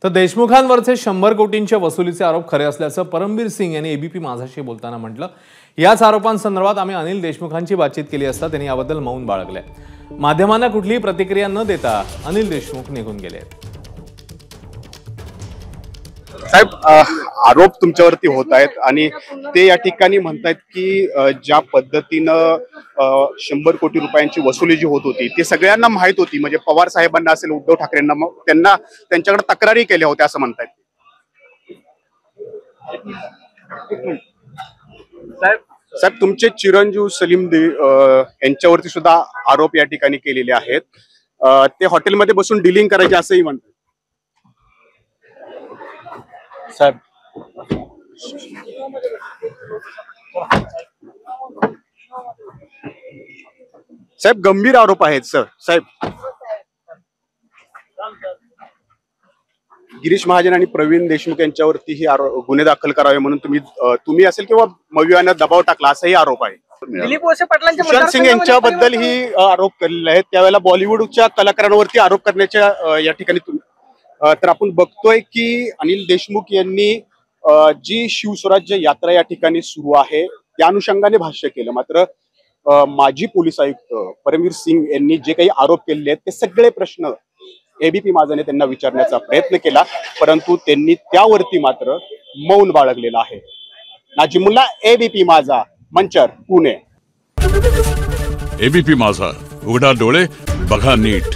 तर देशमुखांवरचे 100 कोटींच्या वसुलीचे आरोप खरे असल्याचं परमबीर सिंग यांनी एबीपी माझाशी बोलताना म्हटलं। याच आरोपांसंदर्भात आम्ही अनिल देशमुखांची बातचीत केली असता त्यांनी याबद्दल मौन बाळगले। माध्यमांना कुठलीही प्रतिक्रिया न देता अनिल देशमुख निघून गेले। साहेब, आरोप तुमच्यावरती होत आहेत आणि ते या ठिकाणी म्हणतात की ज्या पद्धतीनं 100 कोटी रुपयांची वसुली जी होत होती ती सगळ्यांना माहित होती, म्हणजे पवार साहेबांना असेल, उद्धव ठाकरेंना, मग त्यांना त्यांच्याकडे तक्रारी केल्या होत्या असं म्हणतात। साहेब, तुमचे चिरंजीव सलीम यांच्यावरती सुद्धा आरोप या ठिकाणी केलेले आहेत। ते हॉटेलमध्ये बसून डीलिंग करायचे असंही म्हणतात। साहेब गंभीर आरोप आहेत सर। साहेब, गिरीश महाजन आणि प्रवीण देशमुख यांच्यावरती ही गुन्हे दाखल करावे म्हणून तुम्ही असेल किंवा मवियानं दबाव टाकला असाही आरोप आहे। दिलीप वळसे पाटलांच्या सुशांत सिंग यांच्याबद्दल ही आरोप केलेले आहेत, त्यावेळेला बॉलिवूडच्या कलाकारांवरती आरोप करण्याच्या या ठिकाणी तर आपण बघतोय की अनिल देशमुख यांनी जी शिवस्वराज्य यात्रा या ठिकाणी सुरू आहे त्या अनुषंगाने भाष्य केलं। मात्र माजी पोलीस आयुक्त परमबीर सिंग यांनी जे काही आरोप केलेले आहेत ते सगळे प्रश्न एबीपी माझाने त्यांना विचारण्याचा प्रयत्न केला, परंतु त्यांनी त्यावरती मात्र मौन बाळगलेलं आहे। नाजिमुल्ला, एबीपी माझा, मंचर, पुणे। एबीपी माझा, उघडा डोळे बघा नीट।